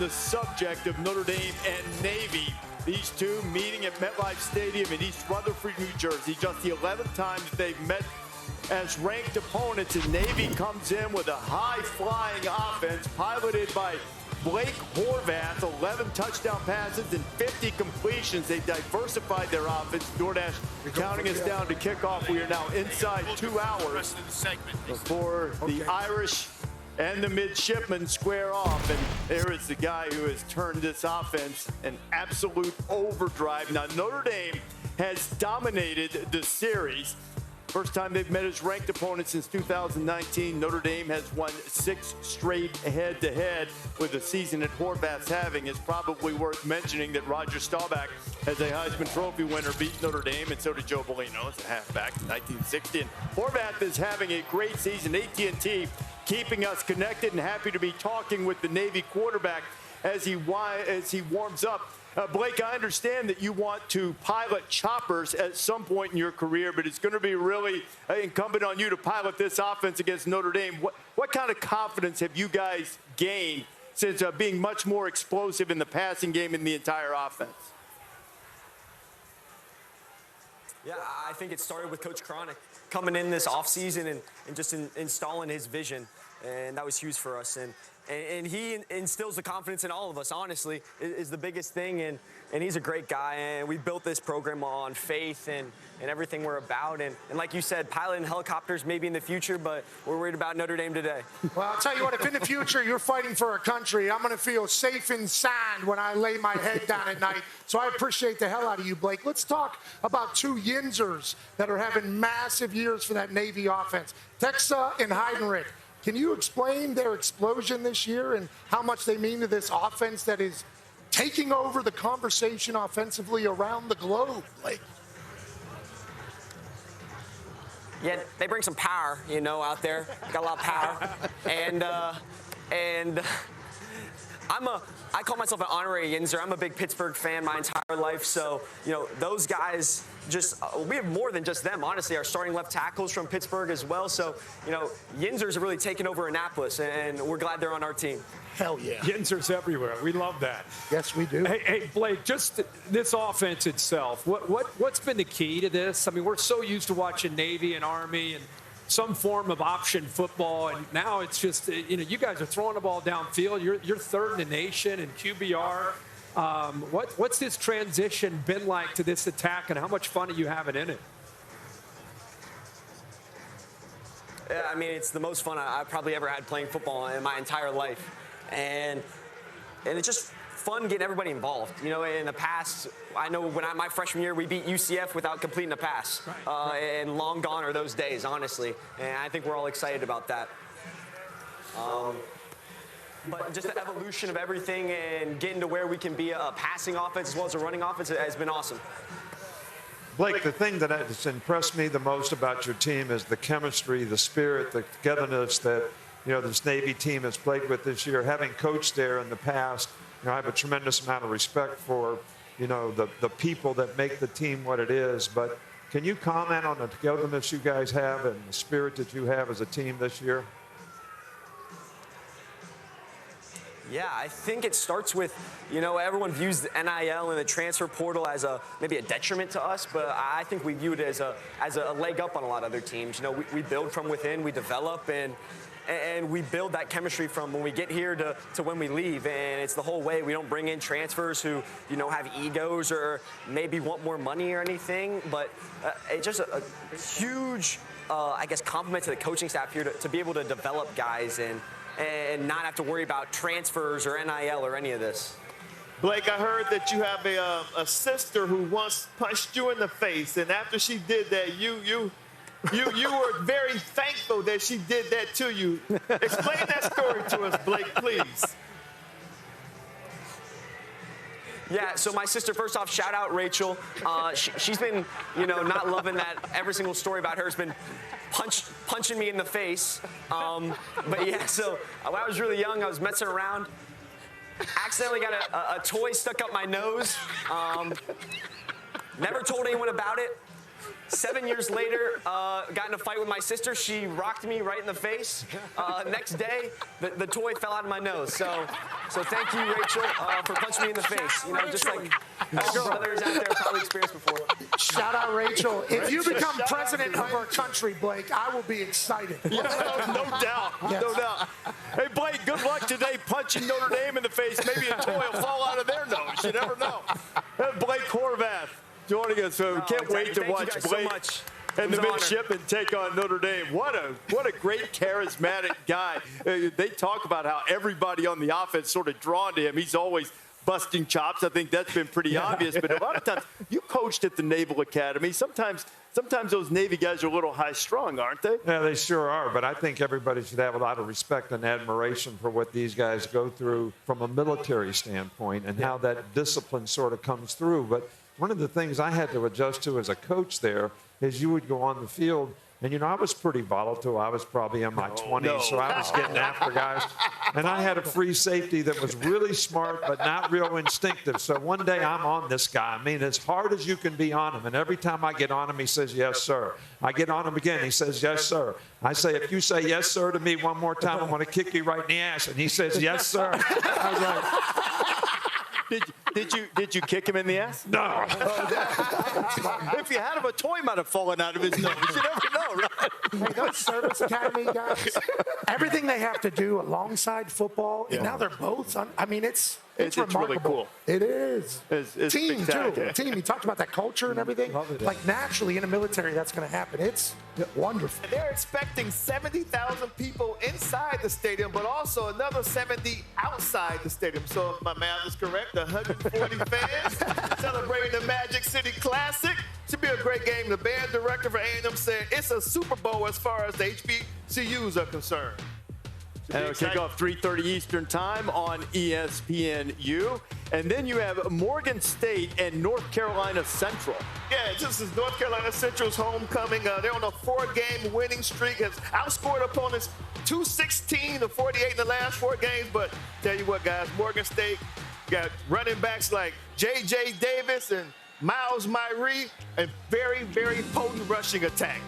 the subject of Notre Dame and Navy. These two meeting at MetLife Stadium in East Rutherford, New Jersey. Just the 11th time that they've met as ranked opponents, and Navy comes in with a high-flying offense piloted by Blake Horvath, 11 touchdown passes and 50 completions. They diversified their offense. DoorDash counting us down to kickoff. We are now inside 2 hours before the Irish and the Midshipmen square off. And there is the guy who has turned this offense an absolute overdrive. Now, Notre Dame has dominated the series. First time they've met as ranked opponents since 2019. Notre Dame has won 6 straight head-to-head, with the season that Horvath's having. It's probably worth mentioning that Roger Staubach, as a Heisman Trophy winner, beat Notre Dame, and so did Joe Bellino as a halfback in 1960. And Horvath is having a great season. AT&T keeping us connected, and happy to be talking with the Navy quarterback as he warms up. Blake, I understand that you want to pilot choppers at some point in your career, but it's going to be really incumbent on you to pilot this offense against Notre Dame. What kind of confidence have you guys gained since being much more explosive in the passing game in the entire offense? Yeah, I think it started with Coach Cronic coming in this offseason and just installing his vision, and that was huge for us. And he instills the confidence in all of us, honestly, is the biggest thing. And he's a great guy. And we built this program on faith and everything we're about. And like you said, piloting helicopters maybe in the future, but we're worried about Notre Dame today. Well, I'll tell you what, if in the future you're fighting for a country, I'm going to feel safe and sound when I lay my head down at night. So I appreciate the hell out of you, Blake. Let's talk about two Yinzers that are having massive years for that Navy offense, Texa and Heidenreich. Can you explain their explosion this year and how much they mean to this offense that is taking over the conversation offensively around the globe, Blake? Yeah, they bring some power, out there. Got a lot of power. And I call myself an honorary Yinzer. I'm a big Pittsburgh fan my entire life. So, those guys we have more than just them, honestly. Our starting left tackles from Pittsburgh as well. So, Yinzers are really taking over Annapolis, and we're glad they're on our team. Hell yeah. Yinzers everywhere. We love that. Yes, we do. Hey, Blake, just this offense itself, what's been the key to this? I mean, we're so used to watching Navy and Army and some form of option football, and now it's just, you guys are throwing the ball downfield. You're third in the nation in QBR. What's this transition been like to this attack, and how much fun are you having in it? Yeah, I mean, it's the most fun I've probably ever had playing football in my entire life. And it's just fun getting everybody involved. In the past, I know when my freshman year, we beat UCF without completing a pass. Right. And long gone are those days, honestly. And I think we're all excited about that. But just the evolution of everything and getting to where we can be a passing offense as well as a running offense has been awesome. Blake, the thing that has impressed me the most about your team is the chemistry, the spirit, the togetherness that this Navy team has played with this year. Having coached there in the past, I have a tremendous amount of respect for the people that make the team what it is. But can you comment on the togetherness you guys have and the spirit that you have as a team this year? Yeah, I think it starts with, everyone views the NIL and the transfer portal as maybe a detriment to us, but I think we view it as a leg up on a lot of other teams. We build from within, we develop, and we build that chemistry from when we get here to when we leave. And it's the whole way. We don't bring in transfers who, have egos or maybe want more money or anything, but it's just a huge, compliment to the coaching staff here to be able to develop guys and not have to worry about transfers or NIL or any of this. Blake, I heard that you have a sister who once punched you in the face, and after she did that, you were very thankful that she did that to you. Explain that story to us, Blake, please. Yeah, so my sister, first off, shout out Rachel. She's been, not loving that. Every single story about her has been punching me in the face. But yeah, so when I was really young, I was messing around. Accidentally got a toy stuck up my nose. Never told anyone about it. 7 years later, got in a fight with my sister. She rocked me right in the face. Next day, the toy fell out of my nose. So thank you, Rachel, for punching me in the face. You know, just like all brothers out there probably experienced before. Shout out, Rachel. If you become president of our country, Blake, I will be excited. No doubt. Yes. No doubt. Hey, Blake, good luck today punching Notre Dame in the face. Maybe a toy will fall out of their nose. You never know. Blake Horvath joining us. So can't wait to watch Blake and the Midshipmen take on Notre Dame. What a great, charismatic guy. They talk about how everybody on the offense sort of drawn to him. He's always busting chops. I think that's been pretty obvious. But a lot of times, you coached at the Naval Academy. Sometimes those Navy guys are a little high-strung, aren't they? Yeah, they sure are. But I think everybody should have a lot of respect and admiration for what these guys go through from a military standpoint and how that discipline sort of comes through. But one of the things I had to adjust to as a coach there is you would go on the field, and, you know, I was pretty volatile. I was probably in my 20s, so I was getting after guys. And I had a free safety that was really smart but not real instinctive. So one day I'm on this guy. I mean, as hard as you can be on him. And every time I get on him, he says, yes, sir. I get on him again. He says, yes, sir. I say, if you say yes, sir, to me one more time, I'm going to kick you right in the ass. And he says, yes, sir. I was like, Did you kick him in the ass? no. If you had him, a toy might have fallen out of his nose. You never know, right? Hey, those service academy guys, everything they have to do alongside football, and now they're both on. I mean, it's remarkable. really cool. It is. It's team, too. spectacular. Team. You talked about that culture and everything. Like, naturally, in the military, that's going to happen. It's wonderful. They're expecting 70,000 people inside the stadium, but also another 70 outside the stadium. So if my math is correct, 140 fans celebrating the Magic City Classic. Should be a great game. The band director for A&M said it's a Super Bowl as far as the HBCUs are concerned. And it'll kick off 3:30 Eastern Time on ESPNU. And then you have Morgan State and North Carolina Central. Yeah, this is North Carolina Central's homecoming. They're on a 4-game winning streak, has outscored opponents 216-48 in the last 4 games. But tell you what, guys, Morgan State got running backs like J.J. Davis and Miles Myree, and very, very potent rushing attack.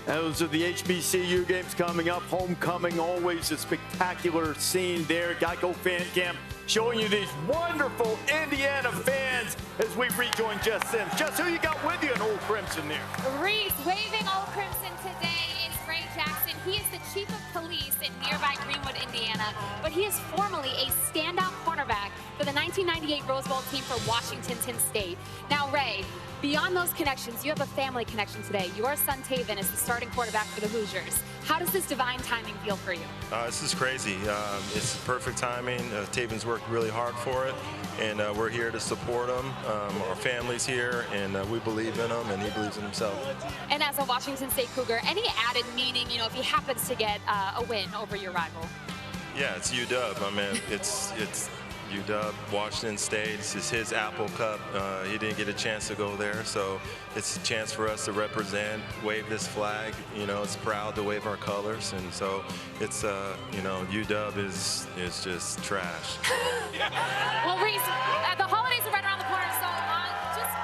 Those are the HBCU games coming up. Homecoming, always a spectacular scene there. Geico Fan Camp showing you these wonderful Indiana fans as we rejoin Jess Sims. Jess, who you got with you in Old Crimson there? Reese, waving Old Crimson today is Ray Jackson. He is the chief of police in nearby Greenwood, Indiana, but he is formerly a standout cornerback for the 1998 Rose Bowl team for Washington State. Now, Ray, beyond those connections, you have a family connection today. Your son, Taven, is the starting quarterback for the Hoosiers. How does this divine timing feel for you? This is crazy. It's perfect timing. Taven's worked really hard for it, and we're here to support him. Our family's here, and we believe in him, and he believes in himself. And as a Washington State Cougar, any added meaning, you know, if he happens to get a win over your rival? Yeah, it's UW. I mean, it's UW, Washington State. This is his Apple Cup. He didn't get a chance to go there, so it's a chance for us to represent, wave this flag. You know, it's proud to wave our colors, and so it's, you know, UW is just trash. Well, Reese, the holidays are right around the corner, so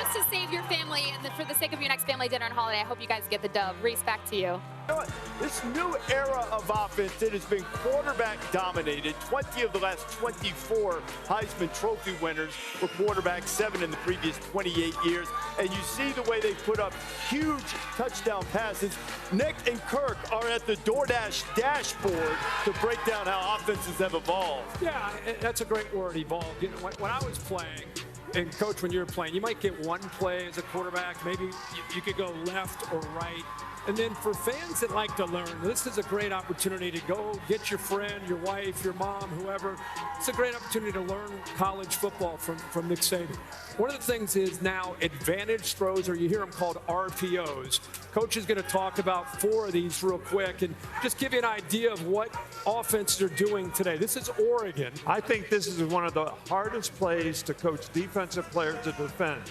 just to save your family and for the sake of your next family dinner and holiday, I hope you guys get the dub. Reese, back to you. You know what? This new era of offense that has been quarterback dominated. 20 of the last 24 Heisman Trophy winners were quarterbacks, 7 in the previous 28 years. And you see the way they put up huge touchdown passes. Nick and Kirk are at the DoorDash dashboard to break down how offenses have evolved. Yeah, that's a great word, evolved. You know, when I was playing, and Coach, when you were playing, you might get one play as a quarterback. Maybe you could go left or right. And then for fans that like to learn, this is a great opportunity to go get your friend, your wife, your mom, whoever. It's a great opportunity to learn college football from Nick Saban. One of the things is now advantage throws, or you hear them called RPOs. Coach is going to talk about 4 of these real quick and just give you an idea of what offenses are doing today. This is Oregon. I think this is one of the hardest plays to coach defensive players to defend.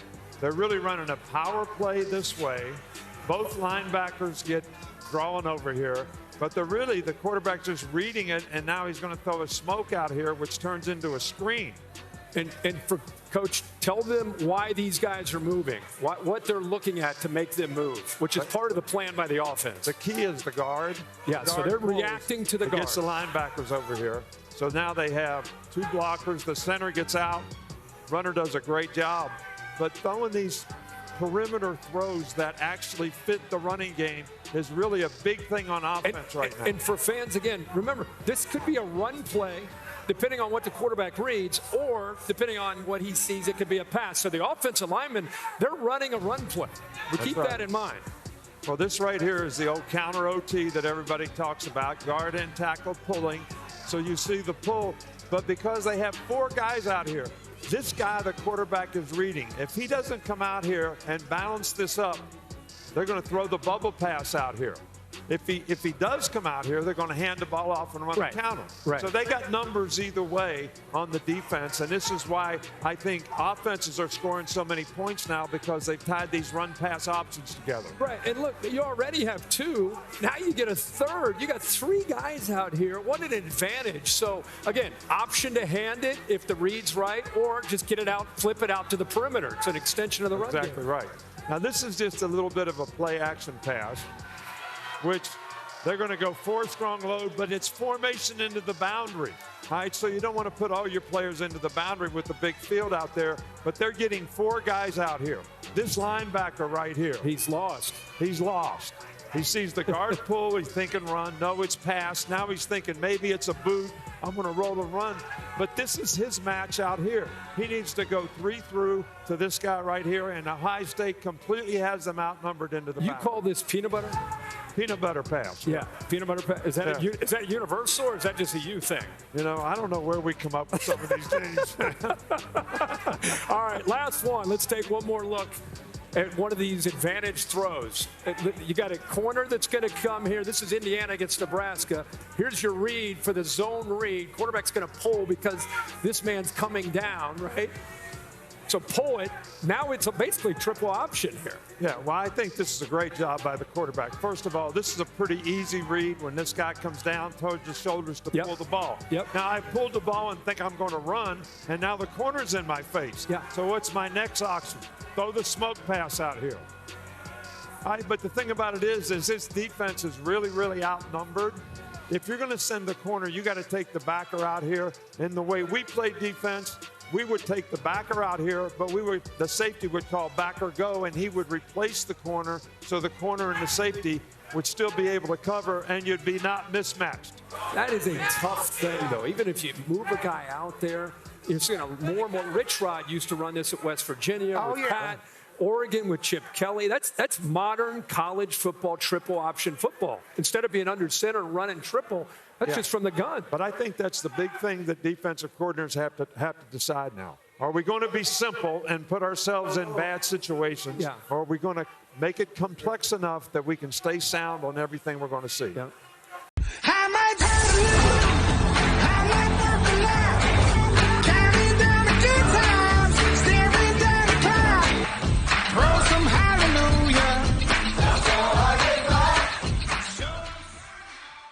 They're really running a power play this way. Both linebackers get drawn over here, but the quarterback's just reading it, and now he's going to throw a smoke out here, which turns into a screen. And for Coach, tell them why these guys are moving, what they're looking at to make them move, which is part of the plan by the offense. The key is the guard. Yeah, so they're reacting to the guard. Against the linebackers over here. So now they have 2 blockers. The center gets out. Runner does a great job. But throwing these perimeter throws that actually fit the running game is really a big thing on offense right now. And for fans, again, remember, this could be a run play, depending on what the quarterback reads, or depending on what he sees, it could be a pass. So the offensive linemen, they're running a run play. Keep that in mind. Well, this right here is the old counter OT that everybody talks about, guard and tackle pulling. So you see the pull, but because they have 4 guys out here, this guy, the quarterback, is reading. If he doesn't come out here and balance this up, they're going to throw the bubble pass out here. If he does come out here, they're going to hand the ball off and run the counter. Right. So they got numbers either way on the defense, and this is why I think offenses are scoring so many points now, because they've tied these run-pass options together. Right, and look, you already have 2. Now you get a third. You got 3 guys out here. What an advantage. So, again, option to hand it if the read's right, or just get it out, flip it out to the perimeter. It's an extension of the run game. Exactly right. Now, this is just a little bit of a play-action pass, which they're going to go 4 strong load, but it's formation into the boundary. All right, so you don't want to put all your players into the boundary with the big field out there, but they're getting 4 guys out here. This linebacker right here. He's lost. He's lost. He sees the guard pull. He's thinking run. No, it's pass. Now he's thinking maybe it's a boot. I'm going to roll and run. But this is his match out here. He needs to go 3 through to this guy right here, and Ohio State completely has them outnumbered into the boundary. You call this peanut butter? Peanut butter pass. Yeah, peanut butter pass. Is that universal, or is that just a you thing? You know, I don't know where we come up with some of these things. All right, last one. Let's take one more look at one of these advantage throws. You got a corner that's going to come here. This is Indiana against Nebraska. Here's your read for the zone read. Quarterback's going to pull because this man's coming down, right? So pull it. Now it's basically triple option here. Yeah, well, I think this is a great job by the quarterback. First of all, this is a pretty easy read when this guy comes down towards his shoulders to pull the ball. Now, I pulled the ball and think I'm going to run, and now the corner's in my face. So what's my next option? Throw the smoke pass out here. All right, but the thing about it is this defense is really, really outnumbered. If you're going to send the corner, you got to take the backer out here. And the way we play defense, we would take the backer out here, but the safety would call backer go, and he would replace the corner, so the corner and the safety would still be able to cover, and you'd be not mismatched. That is a tough thing, though. Even if you move a guy out there, you're seeing more and more. Rich Rod used to run this at West Virginia with Pat. Oregon with Chip Kelly. That's modern college football, triple option football. Instead of being under center and running triple, that's just from the gun. But I think that's the big thing that defensive coordinators have to decide now. Are we going to be simple and put ourselves in bad situations? Or are we going to make it complex enough that we can stay sound on everything we're going to see?